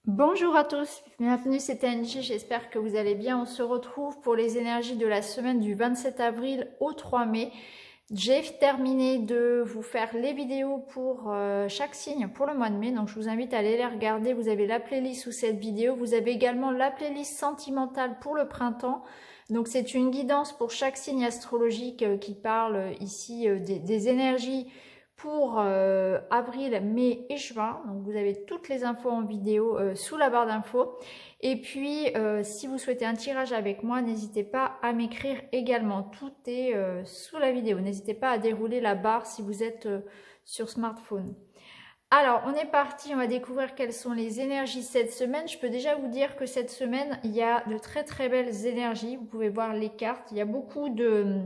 Bonjour à tous, bienvenue c'est Angie, j'espère que vous allez bien. On se retrouve pour les énergies de la semaine du 27 avril au 3 mai. J'ai terminé de vous faire les vidéos pour chaque signe pour le mois de mai, donc je vous invite à aller les regarder. Vous avez la playlist sous cette vidéo, vous avez également la playlist sentimentale pour le printemps. Donc c'est une guidance pour chaque signe astrologique qui parle ici des énergies pour avril, mai et juin. Donc vous avez toutes les infos en vidéo sous la barre d'infos. Et puis si vous souhaitez un tirage avec moi, n'hésitez pas à m'écrire également. Tout est sous la vidéo. N'hésitez pas à dérouler la barre si vous êtes sur smartphone. Alors, on est parti, on va découvrir quelles sont les énergies cette semaine. Je peux déjà vous dire que cette semaine, il y a de très très belles énergies. Vous pouvez voir les cartes. Il y a beaucoup de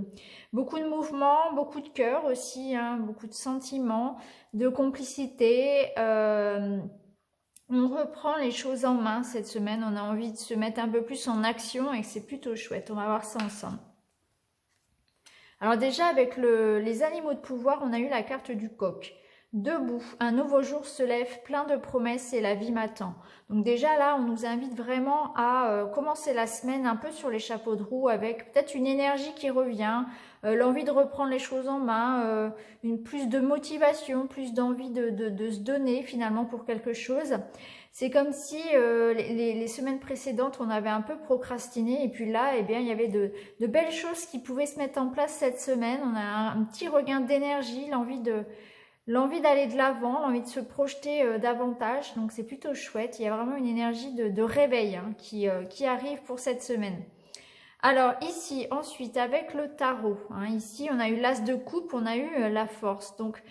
mouvements, beaucoup de cœur aussi, hein, beaucoup de sentiments, de complicité. On reprend les choses en main cette semaine. On a envie de se mettre un peu plus en action et c'est plutôt chouette. On va voir ça ensemble. Alors déjà, avec les animaux de pouvoir, on a eu la carte du coq. Debout, un nouveau jour se lève, plein de promesses et la vie m'attend. Donc déjà là, on nous invite vraiment à commencer la semaine un peu sur les chapeaux de roue avec peut-être une énergie qui revient, l'envie de reprendre les choses en main, plus de motivation, plus d'envie de se donner finalement pour quelque chose. C'est comme si les semaines précédentes, on avait un peu procrastiné et puis là, eh bien, il y avait de belles choses qui pouvaient se mettre en place cette semaine. On a un petit regain d'énergie, l'envie d'aller de l'avant, l'envie de se projeter davantage. Donc c'est plutôt chouette. Il y a vraiment une énergie de réveil hein, qui arrive pour cette semaine. Alors ici, ensuite, avec le tarot, hein, ici on a eu l'as de coupe, on a eu la force. Donc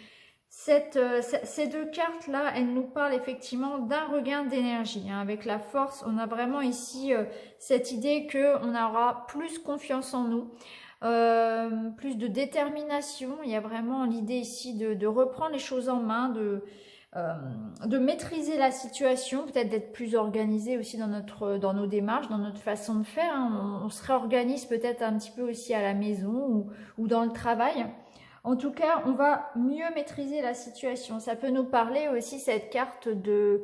ces deux cartes-là, elles nous parlent effectivement d'un regain d'énergie. Hein. Avec la force, on a vraiment ici cette idée qu'on aura plus confiance en nous. Plus de détermination, il y a vraiment l'idée ici de reprendre les choses en main, de maîtriser la situation, peut-être d'être plus organisé aussi dans nos démarches, dans notre façon de faire. Hein. On se réorganise peut-être un petit peu aussi à la maison ou dans le travail. En tout cas, on va mieux maîtriser la situation. Ça peut nous parler aussi cette carte de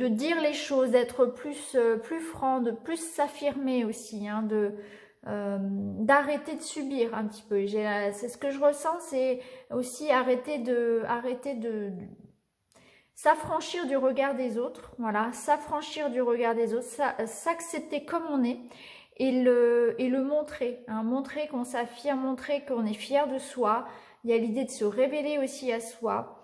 dire les choses, d'être plus franc, de plus s'affirmer aussi, hein, d'arrêter de subir un petit peu. C'est ce que je ressens, c'est aussi arrêter de s'affranchir du regard des autres, voilà, s'affranchir du regard des autres, s'accepter comme on est et le montrer, hein, montrer qu'on s'affirme, montrer qu'on est fier de soi. Il y a l'idée de se révéler aussi à soi,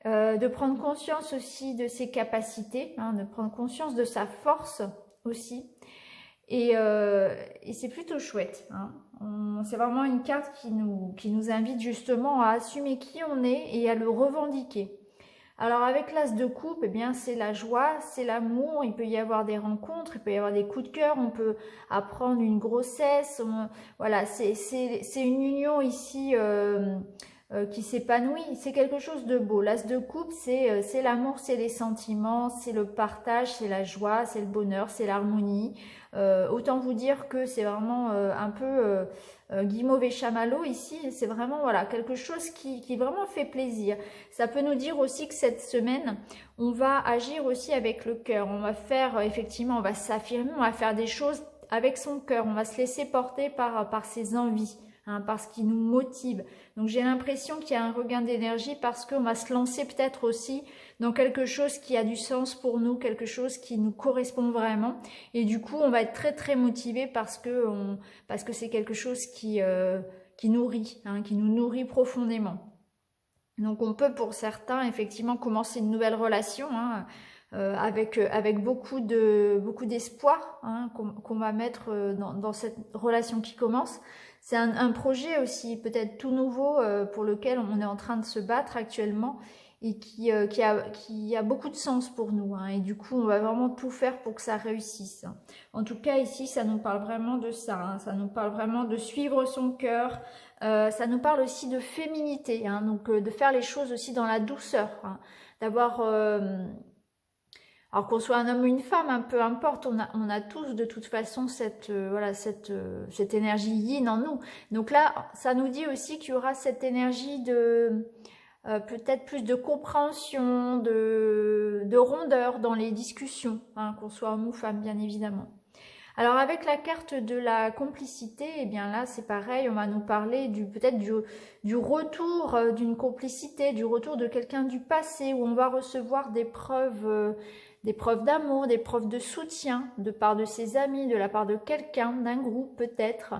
de prendre conscience aussi de ses capacités, hein, de prendre conscience de sa force aussi. Et c'est plutôt chouette. Hein. C'est vraiment une carte qui nous invite justement à assumer qui on est et à le revendiquer. Alors avec l'as de coupe, eh bien c'est la joie, c'est l'amour, il peut y avoir des rencontres, il peut y avoir des coups de cœur, on peut apprendre une grossesse, voilà, c'est une union ici qui s'épanouit, c'est quelque chose de beau. L'as de coupe, c'est l'amour, c'est les sentiments, c'est le partage, c'est la joie, c'est le bonheur, c'est l'harmonie. Autant vous dire que c'est vraiment un peu guimauve et chamallow ici, c'est vraiment voilà quelque chose qui vraiment fait plaisir. Ça peut nous dire aussi que cette semaine, on va agir aussi avec le cœur. On va faire effectivement, on va s'affirmer, on va faire des choses avec son cœur. On va se laisser porter par ses envies. Hein, parce qu'il nous motive. Donc j'ai l'impression qu'il y a un regain d'énergie parce qu'on va se lancer peut-être aussi dans quelque chose qui a du sens pour nous, quelque chose qui nous correspond vraiment. Et du coup, on va être très très motivé parce que c'est quelque chose qui nourrit, hein, qui nous nourrit profondément. Donc on peut pour certains effectivement commencer une nouvelle relation, hein, avec beaucoup d'espoir hein, qu'on va mettre dans cette relation qui commence. C'est un projet aussi peut-être tout nouveau pour lequel on est en train de se battre actuellement et qui a beaucoup de sens pour nous. Hein, et du coup, on va vraiment tout faire pour que ça réussisse. Hein. En tout cas, ici, ça nous parle vraiment de ça. Hein, ça nous parle vraiment de suivre son cœur. Ça nous parle aussi de féminité. Hein, donc, de faire les choses aussi dans la douceur. Hein, d'avoir... alors qu'on soit un homme ou une femme, hein, peu importe, on a tous de toute façon cette énergie yin en nous. Donc là, ça nous dit aussi qu'il y aura cette énergie peut-être plus de compréhension, de rondeur dans les discussions, hein, qu'on soit homme ou femme bien évidemment. Alors avec la carte de la complicité, eh bien là c'est pareil, on va nous parler peut-être du retour d'une complicité, du retour de quelqu'un du passé, où on va recevoir des preuves d'amour, des preuves de soutien de part de ses amis, de la part de quelqu'un, d'un groupe peut-être.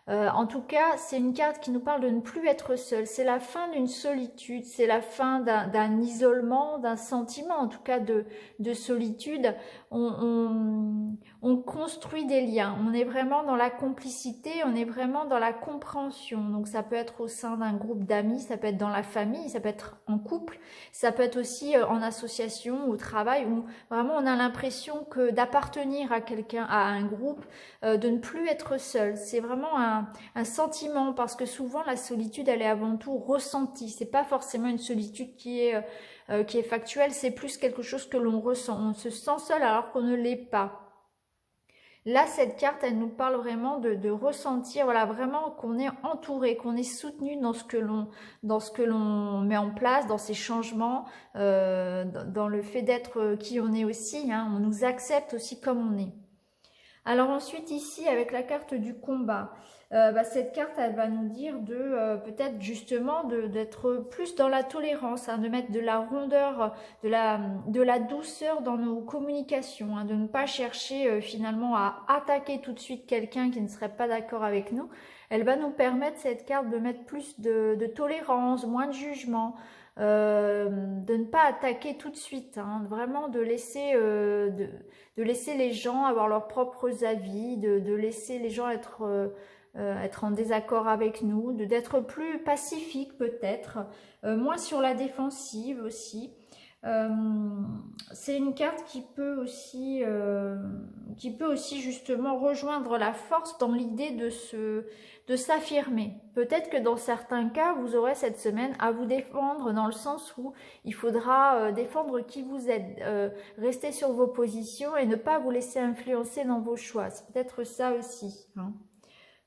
En tout cas, c'est une carte qui nous parle de ne plus être seul. C'est la fin d'une solitude, c'est la fin d'un isolement, d'un sentiment en tout cas de solitude. On construit des liens, on est vraiment dans la complicité, on est vraiment dans la compréhension. Donc ça peut être au sein d'un groupe d'amis, ça peut être dans la famille, ça peut être en couple, ça peut être aussi en association, au travail, où vraiment on a l'impression que d'appartenir à quelqu'un, à un groupe, de ne plus être seul. C'est vraiment un sentiment, parce que souvent la solitude elle est avant tout ressentie. C'est pas forcément une solitude qui est factuelle, c'est plus quelque chose que l'on ressent. On se sent seul alors qu'on ne l'est pas. Là, cette carte, elle nous parle vraiment de ressentir, voilà, vraiment qu'on est entouré, qu'on est soutenu dans ce que l'on met en place, dans ces changements, dans le fait d'être qui on est aussi, hein, on nous accepte aussi comme on est. Alors ensuite ici avec la carte du combat, cette carte elle va nous dire peut-être justement d'être plus dans la tolérance, hein, de mettre de la rondeur, de la douceur dans nos communications, hein, de ne pas chercher finalement à attaquer tout de suite quelqu'un qui ne serait pas d'accord avec nous. Elle va nous permettre cette carte de mettre plus de tolérance, moins de jugement, de ne pas attaquer tout de suite, hein, vraiment de laisser les gens avoir leurs propres avis, de laisser les gens être en désaccord avec nous, d'être plus pacifique peut-être, moins sur la défensive aussi. C'est une carte qui peut aussi justement rejoindre la force dans l'idée de s'affirmer. Peut-être que dans certains cas, vous aurez cette semaine à vous défendre, dans le sens où il faudra défendre qui vous êtes, rester sur vos positions et ne pas vous laisser influencer dans vos choix. C'est peut-être ça aussi, hein.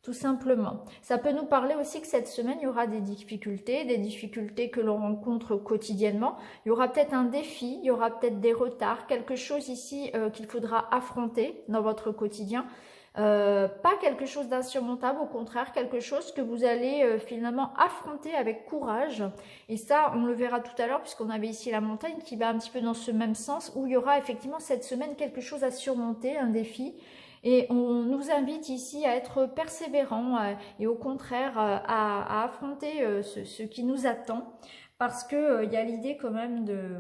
Tout simplement. Ça peut nous parler aussi que cette semaine, il y aura des difficultés que l'on rencontre quotidiennement. Il y aura peut-être un défi, il y aura peut-être des retards, quelque chose ici qu'il faudra affronter dans votre quotidien. Pas quelque chose d'insurmontable, au contraire, quelque chose que vous allez finalement affronter avec courage. Et ça, on le verra tout à l'heure, puisqu'on avait ici la montagne qui va un petit peu dans ce même sens, où il y aura effectivement cette semaine quelque chose à surmonter, un défi. Et on nous invite ici à être persévérants et au contraire à affronter ce qui nous attend, parce que il y a l'idée quand même de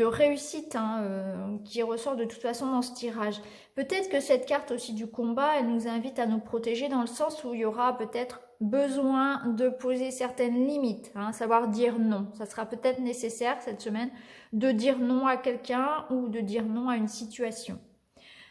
réussite, hein, qui ressort de toute façon dans ce tirage. Peut-être que cette carte aussi du combat, elle nous invite à nous protéger dans le sens où il y aura peut-être besoin de poser certaines limites, hein, savoir dire non. Ça sera peut-être nécessaire cette semaine de dire non à quelqu'un ou de dire non à une situation.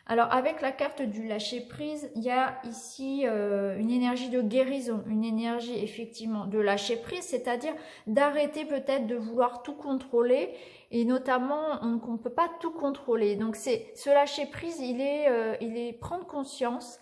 Alors avec la carte du lâcher prise, il y a ici une énergie de guérison, une énergie effectivement de lâcher prise, c'est-à-dire d'arrêter peut-être de vouloir tout contrôler, et notamment on ne peut pas tout contrôler. Donc c'est ce lâcher prise, il est prendre conscience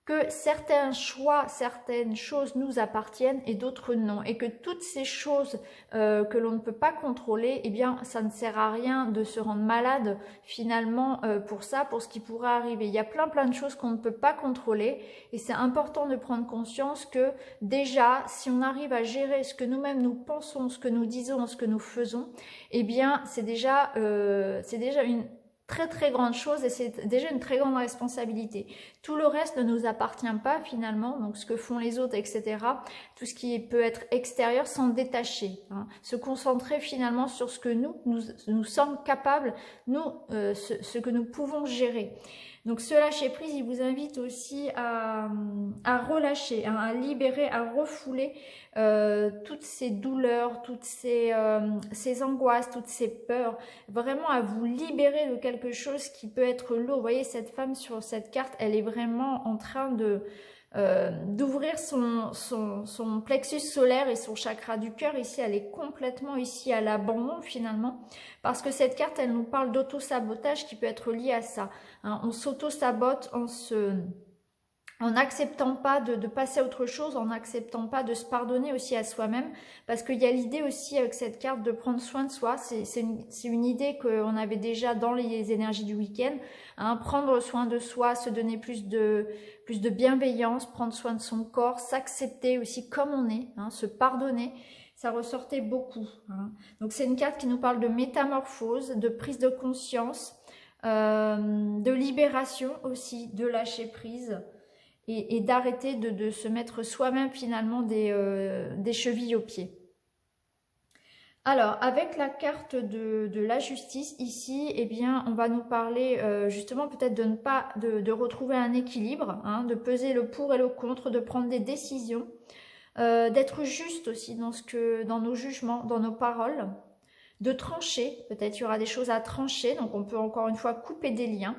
que certains choix, certaines choses nous appartiennent et d'autres non. Et que toutes ces choses que l'on ne peut pas contrôler, eh bien, ça ne sert à rien de se rendre malade finalement pour ça, pour ce qui pourrait arriver. Il y a plein de choses qu'on ne peut pas contrôler et c'est important de prendre conscience que déjà, si on arrive à gérer ce que nous-mêmes nous pensons, ce que nous disons, ce que nous faisons, eh bien, c'est déjà une très grande chose et c'est déjà une très grande responsabilité. Tout le reste ne nous appartient pas finalement, donc ce que font les autres, etc. Tout ce qui peut être extérieur, s'en détacher, hein. Se concentrer finalement sur ce que nous sommes capables, ce que nous pouvons gérer. Donc ce lâcher prise, il vous invite aussi à relâcher, hein, à libérer, à refouler toutes ces douleurs, toutes ces angoisses, toutes ces peurs, vraiment à vous libérer de quelque chose qui peut être lourd. Vous voyez cette femme sur cette carte, elle est vraiment en train d'ouvrir son plexus solaire et son chakra du cœur. Ici, elle est complètement ici à l'abandon finalement, parce que cette carte, elle nous parle d'auto-sabotage qui peut être lié à ça, hein. On s'auto-sabote en n'acceptant pas de passer à autre chose, en n'acceptant pas de se pardonner aussi à soi-même, parce qu'il y a l'idée aussi avec cette carte de prendre soin de soi, c'est une idée qu'on avait déjà dans les énergies du week-end, hein, prendre soin de soi, se donner plus de bienveillance, prendre soin de son corps, s'accepter aussi comme on est, hein, se pardonner, ça ressortait beaucoup. Hein. Donc c'est une carte qui nous parle de métamorphose, de prise de conscience, de libération aussi, de lâcher prise, et d'arrêter de se mettre soi-même finalement des chevilles aux pieds. Alors, avec la carte de la justice ici, eh bien, on va nous parler justement peut-être de retrouver un équilibre, hein, de peser le pour et le contre, de prendre des décisions, d'être juste aussi dans nos jugements, dans nos paroles, de trancher, peut-être il y aura des choses à trancher, donc on peut encore une fois couper des liens.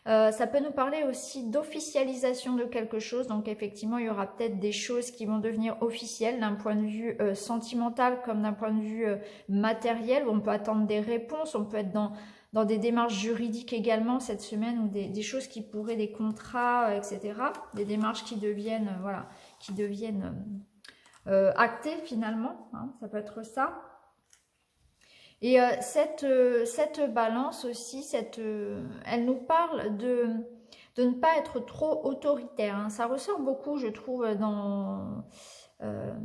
Ça peut nous parler aussi d'officialisation de quelque chose, donc effectivement il y aura peut-être des choses qui vont devenir officielles d'un point de vue sentimental comme d'un point de vue matériel, où on peut attendre des réponses, on peut être dans des démarches juridiques également cette semaine, ou des choses qui pourraient, des contrats, etc. Des démarches qui deviennent, voilà, qui deviennent actées finalement, hein, ça peut être ça. Et cette balance aussi, elle nous parle de ne pas être trop autoritaire. Hein. Ça ressort beaucoup, je trouve,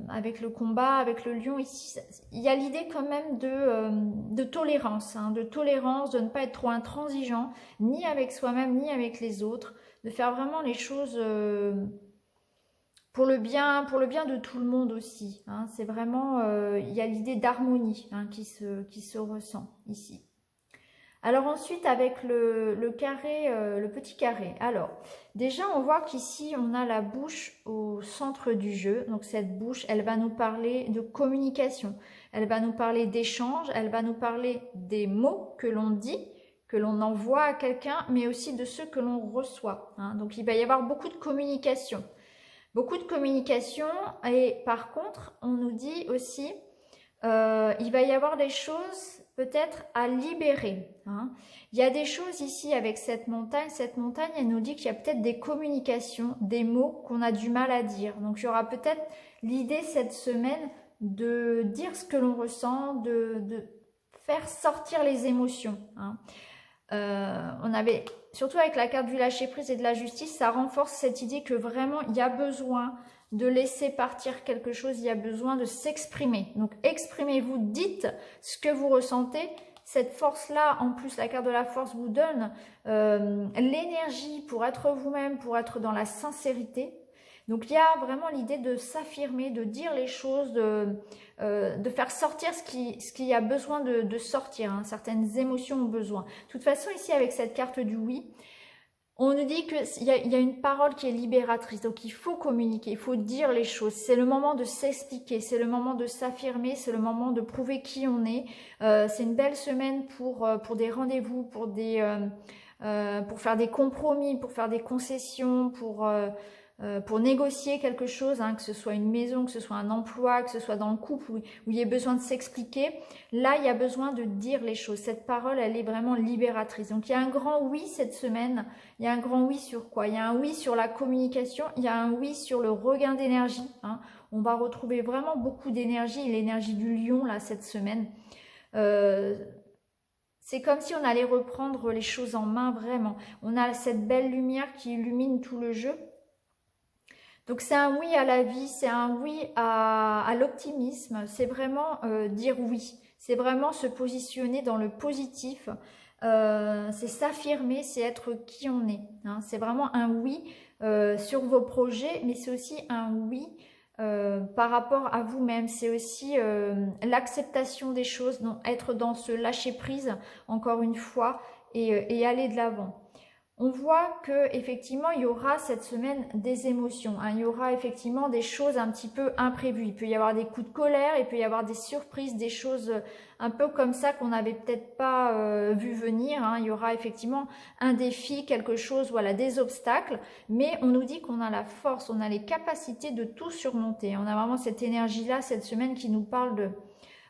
avec le combat, avec le lion ici. Il y a l'idée quand même de tolérance, hein, de ne pas être trop intransigeant, ni avec soi-même, ni avec les autres, de faire vraiment les choses pour le bien de tout le monde aussi. Hein. C'est vraiment, il y a l'idée d'harmonie, hein, qui se ressent ici. Alors ensuite, avec le carré, le petit carré. Alors, déjà, on voit qu'ici, on a la bouche au centre du jeu. Donc, cette bouche, elle va nous parler de communication. Elle va nous parler d'échange. Elle va nous parler des mots que l'on dit, que l'on envoie à quelqu'un, mais aussi de ceux que l'on reçoit. Hein. Donc, il va y avoir beaucoup de communication. Beaucoup de communication, et par contre, on nous dit aussi, il va y avoir des choses peut-être à libérer. Hein. Il y a des choses ici avec cette montagne, elle nous dit qu'il y a peut-être des communications, des mots qu'on a du mal à dire. Donc, il y aura peut-être l'idée cette semaine de dire ce que l'on ressent, de faire sortir les émotions. Hein. On avait, surtout avec la carte du lâcher prise et de la justice, ça renforce cette idée que vraiment il y a besoin de laisser partir quelque chose, il y a besoin de s'exprimer. Donc exprimez-vous, dites ce que vous ressentez. Cette force-là, en plus la carte de la force vous donne l'énergie pour être vous-même, pour être dans la sincérité. Donc il y a vraiment l'idée de s'affirmer, de dire les choses, de faire sortir ce qui a besoin de sortir. Hein. Certaines émotions ont besoin. De toute façon, ici avec cette carte du oui, on nous dit qu'il y a une parole qui est libératrice. Donc il faut communiquer, il faut dire les choses. C'est le moment de s'expliquer, c'est le moment de s'affirmer, c'est le moment de prouver qui on est. C'est une belle semaine pour des rendez-vous, pour faire des compromis, pour faire des concessions, pour négocier quelque chose, hein, que ce soit une maison, que ce soit un emploi, que ce soit dans le couple où il y a besoin de s'expliquer. Là, il y a besoin de dire les choses. Cette parole, elle est vraiment libératrice. Donc, il y a un grand oui cette semaine. Il y a un grand oui sur quoi? Il y a un oui sur la communication. Il y a un oui sur le regain d'énergie. Hein. On va retrouver vraiment beaucoup d'énergie, l'énergie du lion là cette semaine. C'est comme si on allait reprendre les choses en main vraiment. On a cette belle lumière qui illumine tout le jeu. Donc c'est un oui à la vie, c'est un oui à l'optimisme, c'est vraiment dire oui, c'est vraiment se positionner dans le positif, c'est s'affirmer, c'est être qui on est. Hein. C'est vraiment un oui sur vos projets, mais c'est aussi un oui par rapport à vous-même, c'est aussi l'acceptation des choses, donc être dans ce lâcher prise, encore une fois, et aller de l'avant. On voit que effectivement il y aura cette semaine des émotions, hein. Il y aura effectivement des choses un petit peu imprévues. Il peut y avoir des coups de colère, il peut y avoir des surprises, des choses un peu comme ça qu'on n'avait peut-être pas vu venir. Hein. Il y aura effectivement un défi, quelque chose, voilà, des obstacles. Mais on nous dit qu'on a la force, on a les capacités de tout surmonter. On a vraiment cette énergie-là cette semaine qui nous parle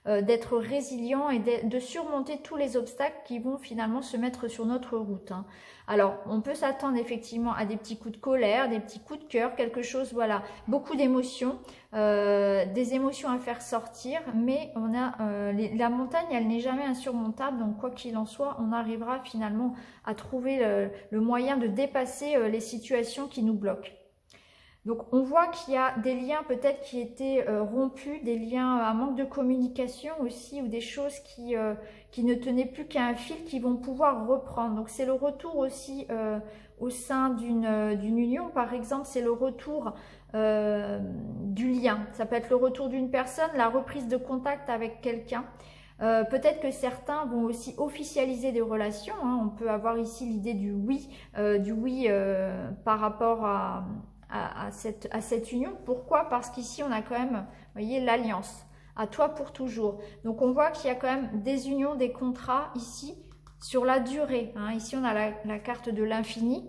d'être résilient et de surmonter tous les obstacles qui vont finalement se mettre sur notre route. Hein. Alors, on peut s'attendre effectivement à des petits coups de colère, des petits coups de cœur, quelque chose, voilà, beaucoup d'émotions, des émotions à faire sortir, mais on a la montagne, elle n'est jamais insurmontable, donc quoi qu'il en soit, on arrivera finalement à trouver le moyen de dépasser les situations qui nous bloquent. Donc on voit qu'il y a des liens peut-être qui étaient rompus, des liens à manque de communication aussi, ou des choses qui ne tenaient plus qu'à un fil qui vont pouvoir reprendre. Donc c'est le retour aussi au sein d'une union, par exemple, c'est le retour du lien. Ça peut être le retour d'une personne, la reprise de contact avec quelqu'un. Peut-être que certains vont aussi officialiser des relations. Hein. On peut avoir ici l'idée du oui par rapport à cette union. Pourquoi? Parce qu'ici, on a quand même, vous voyez, l'alliance. À toi pour toujours. Donc, on voit qu'il y a quand même des unions, des contrats ici sur la durée. Hein. Ici, on a la carte de l'infini.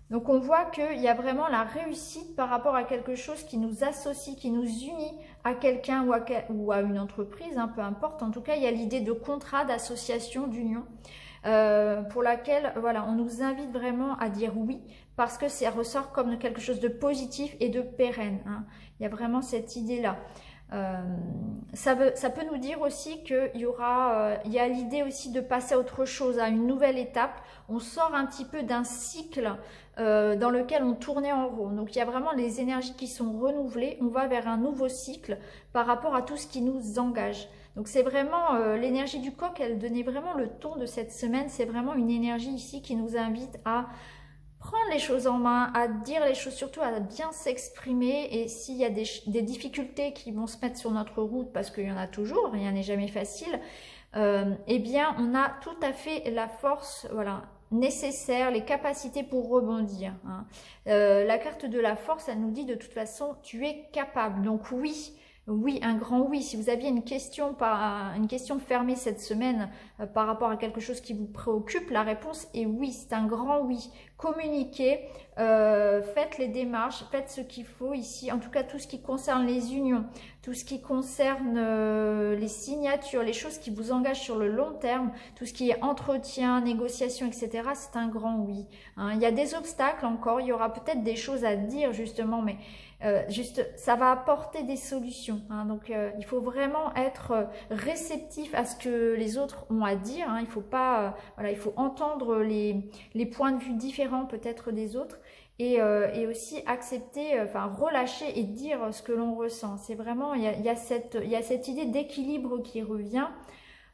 Donc, on voit qu'il y a vraiment la réussite par rapport à quelque chose qui nous associe, qui nous unit à quelqu'un ou à une entreprise, hein, peu importe. En tout cas, il y a l'idée de contrat, d'association, d'union. Pour laquelle voilà, on nous invite vraiment à dire oui parce que ça ressort comme quelque chose de positif et de pérenne. Hein. Il y a vraiment cette idée-là. Ça peut nous dire aussi qu'il y a l'idée aussi de passer à autre chose, à une nouvelle étape. On sort un petit peu d'un cycle dans lequel on tournait en rond. Donc il y a vraiment les énergies qui sont renouvelées. On va vers un nouveau cycle par rapport à tout ce qui nous engage. Donc c'est vraiment l'énergie du coq, elle donnait vraiment le ton de cette semaine. C'est vraiment une énergie ici qui nous invite à prendre les choses en main, à dire les choses, surtout à bien s'exprimer. Et s'il y a des difficultés qui vont se mettre sur notre route, parce qu'il y en a toujours, rien n'est jamais facile, eh bien on a tout à fait la force, voilà, nécessaire, les capacités pour rebondir. Hein. La carte de la force, elle nous dit de toute façon, tu es capable. Donc oui. Oui, un grand oui. Si vous aviez une question fermée cette semaine par rapport à quelque chose qui vous préoccupe, la réponse est oui, c'est un grand oui. Communiquez, faites les démarches, faites ce qu'il faut ici. En tout cas, tout ce qui concerne les unions, tout ce qui concerne les signatures, les choses qui vous engagent sur le long terme, tout ce qui est entretien, négociation, etc., c'est un grand oui. Hein, il y a des obstacles encore, il y aura peut-être des choses à dire justement, mais ça va apporter des solutions. Hein, donc, il faut vraiment être réceptif à ce que les autres ont à dire. Hein, il faut pas, voilà, il faut entendre les points de vue différents peut-être des autres et aussi accepter, enfin relâcher et dire ce que l'on ressent. C'est vraiment, il y a cette idée d'équilibre qui revient.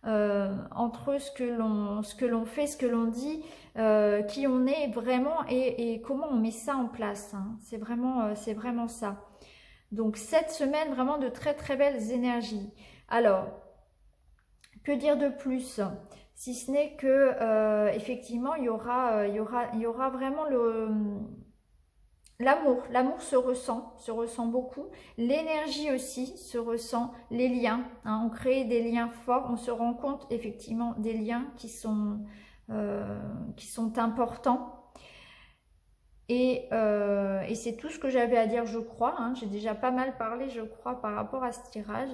Entre ce que l'on fait, ce que l'on dit, qui on est vraiment et comment on met ça en place. Hein. C'est vraiment ça. Donc cette semaine, vraiment de très très belles énergies. Alors, que dire de plus? Si ce n'est que effectivement, il y aura vraiment l'amour se ressent beaucoup. L'énergie aussi se ressent, les liens. Hein, on crée des liens forts, on se rend compte effectivement des liens qui sont importants. Et c'est tout ce que j'avais à dire, je crois. Hein. J'ai déjà pas mal parlé, je crois, par rapport à ce tirage.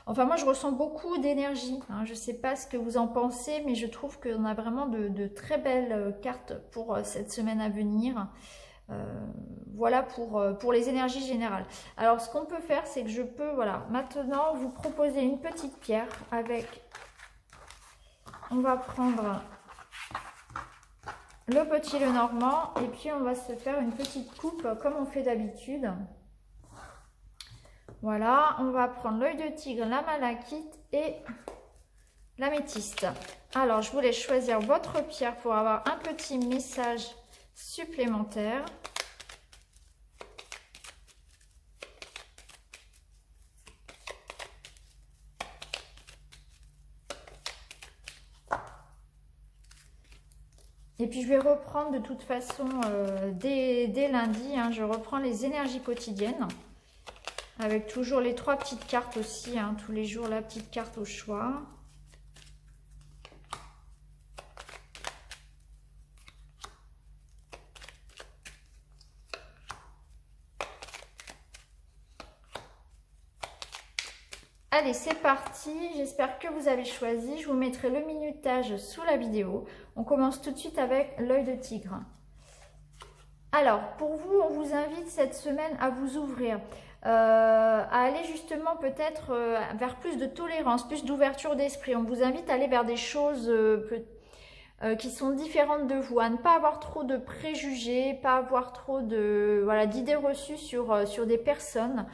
Enfin, moi, je ressens beaucoup d'énergie. Hein. Je ne sais pas ce que vous en pensez, mais je trouve qu'on a vraiment de très belles cartes pour cette semaine à venir. Voilà pour les énergies générales. Alors ce qu'on peut faire, c'est que je peux, voilà, maintenant vous proposer une petite pierre avec, on va prendre le petit Lenormand et puis on va se faire une petite coupe comme on fait d'habitude. Voilà, on va prendre l'œil de tigre, la malachite et l'améthyste. Alors je vous laisse choisir votre pierre pour avoir un petit message supplémentaire. Et puis je vais reprendre de toute façon dès lundi, hein, je reprends les énergies quotidiennes avec toujours les 3 petites cartes aussi, hein, tous les jours la petite carte au choix. Allez, c'est parti. J'espère que vous avez choisi. Je vous mettrai le minutage sous la vidéo. On commence tout de suite avec l'œil de tigre. Alors, pour vous, on vous invite cette semaine à vous ouvrir, à aller justement peut-être vers plus de tolérance, plus d'ouverture d'esprit. On vous invite à aller vers des choses qui sont différentes de vous, à ne pas avoir trop de préjugés, pas avoir trop de voilà d'idées reçues sur des personnes,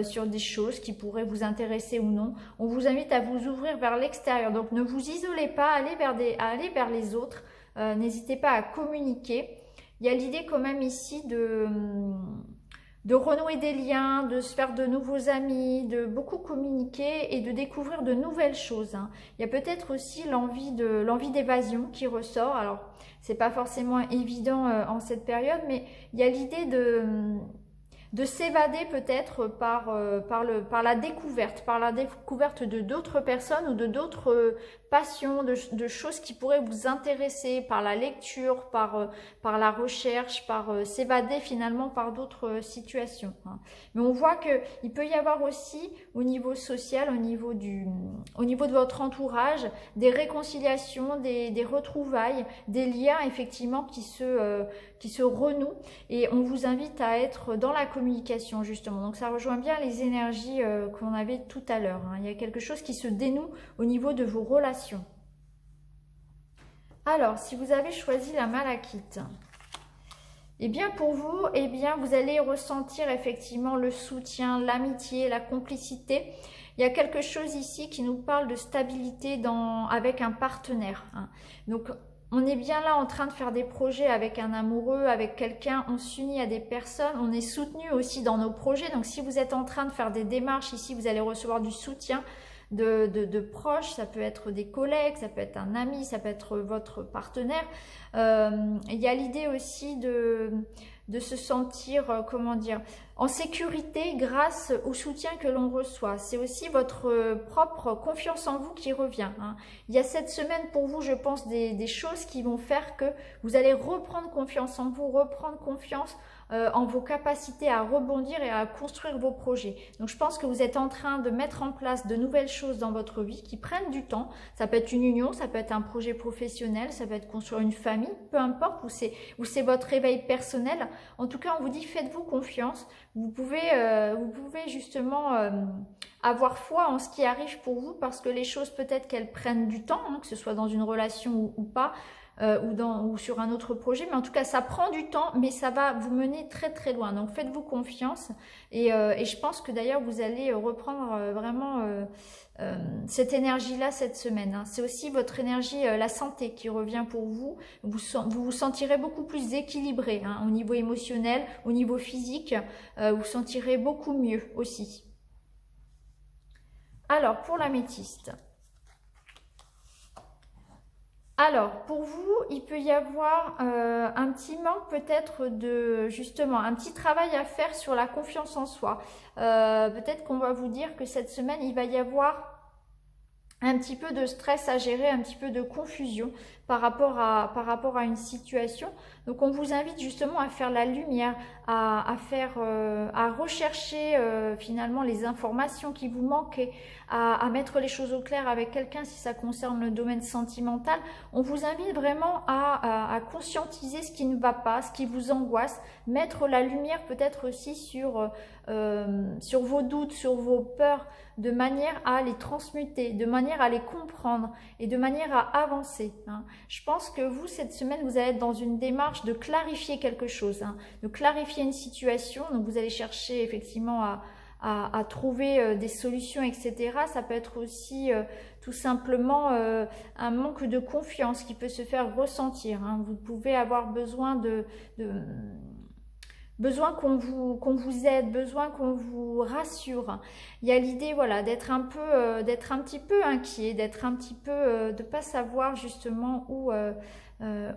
sur des choses qui pourraient vous intéresser ou non. On vous invite à vous ouvrir vers l'extérieur. Donc ne vous isolez pas, allez vers les autres. N'hésitez pas à communiquer. Il y a l'idée quand même ici de renouer des liens, de se faire de nouveaux amis, de beaucoup communiquer et de découvrir de nouvelles choses. Il y a peut-être aussi l'envie d'évasion qui ressort. Alors, c'est pas forcément évident en cette période, mais il y a l'idée de s'évader peut-être par la découverte de d'autres personnes ou de d'autres passions, de choses qui pourraient vous intéresser, par la lecture, par la recherche, par s'évader finalement par d'autres situations. Mais on voit qu'il peut y avoir aussi au niveau social, au niveau de votre entourage, des réconciliations, des retrouvailles, des liens effectivement qui se renouent, et on vous invite à être dans la communication justement. Donc ça rejoint bien les énergies qu'on avait tout à l'heure. Il y a quelque chose qui se dénoue au niveau de vos relations. Alors, si vous avez choisi la malachite, eh bien pour vous, eh bien vous allez ressentir effectivement le soutien, l'amitié, la complicité. Il y a quelque chose ici qui nous parle de stabilité avec un partenaire. Donc on est bien là en train de faire des projets avec un amoureux, avec quelqu'un, on s'unit à des personnes, on est soutenu aussi dans nos projets. Donc si vous êtes en train de faire des démarches ici, vous allez recevoir du soutien de proches, ça peut être des collègues, ça peut être un ami, ça peut être votre partenaire. Il y a l'idée aussi de se sentir, comment dire, en sécurité grâce au soutien que l'on reçoit. C'est aussi votre propre confiance en vous qui revient. Il y a cette semaine pour vous, je pense, des choses qui vont faire que vous allez reprendre confiance en vous, reprendre confiance en vos capacités à rebondir et à construire vos projets. Donc je pense que vous êtes en train de mettre en place de nouvelles choses dans votre vie qui prennent du temps. Ça peut être une union, ça peut être un projet professionnel, ça peut être construire une famille, peu importe, ou c'est votre réveil personnel. En tout cas, on vous dit faites-vous confiance. Vous pouvez justement avoir foi en ce qui arrive pour vous, parce que les choses peut-être qu'elles prennent du temps, que ce soit dans une relation ou pas. Ou sur un autre projet, mais en tout cas ça prend du temps, mais ça va vous mener très très loin. Donc faites-vous confiance, et je pense que d'ailleurs vous allez reprendre vraiment cette énergie-là cette semaine. C'est aussi votre énergie, la santé qui revient pour vous. Vous vous sentirez beaucoup plus équilibré au niveau émotionnel, au niveau physique, vous vous sentirez beaucoup mieux aussi. Alors pour l'améthyste. Alors, pour vous, il peut y avoir un petit manque peut-être justement, un petit travail à faire sur la confiance en soi. Peut-être qu'on va vous dire que cette semaine, il va y avoir un petit peu de stress à gérer, un petit peu de confusion par rapport à une situation. Donc on vous invite justement à faire la lumière, à rechercher finalement les informations qui vous manquent, à mettre les choses au clair avec quelqu'un si ça concerne le domaine sentimental. On vous invite vraiment à conscientiser ce qui ne va pas, ce qui vous angoisse, mettre la lumière peut-être aussi sur vos doutes, sur vos peurs, de manière à les transmuter, de manière à les comprendre et de manière à avancer. Je pense que vous, cette semaine, vous allez être dans une démarche de clarifier quelque chose, de clarifier une situation. Donc vous allez chercher effectivement à trouver des solutions, etc. Ça peut être aussi tout simplement un manque de confiance qui peut se faire ressentir. Vous pouvez avoir besoin besoin qu'on vous aide, besoin qu'on vous rassure. Il y a l'idée, voilà, d'être un petit peu inquiet, d'être un petit peu, de pas savoir justement où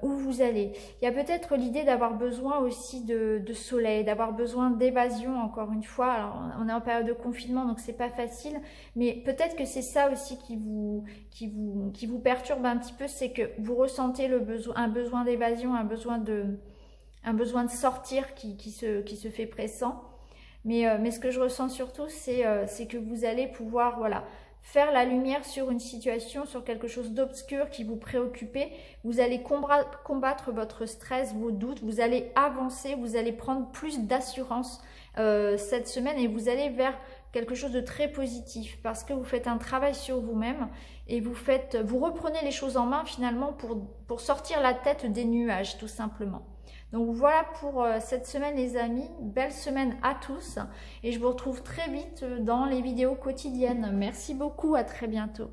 vous allez. Il y a peut-être l'idée d'avoir besoin aussi de soleil, d'avoir besoin d'évasion, encore une fois. Alors, on est en période de confinement, donc c'est pas facile, mais peut-être que c'est ça aussi qui vous perturbe un petit peu, c'est que vous ressentez un besoin d'évasion, un besoin de sortir qui se fait pressant. Mais ce que je ressens surtout, c'est que vous allez pouvoir, voilà, faire la lumière sur une situation, sur quelque chose d'obscur qui vous préoccupait. Vous allez combattre votre stress, vos doutes, vous allez avancer, vous allez prendre plus d'assurance cette semaine et vous allez vers quelque chose de très positif parce que vous faites un travail sur vous-même et vous reprenez les choses en main finalement pour sortir la tête des nuages tout simplement. Donc voilà pour cette semaine les amis, belle semaine à tous et je vous retrouve très vite dans les vidéos quotidiennes. Merci beaucoup, à très bientôt.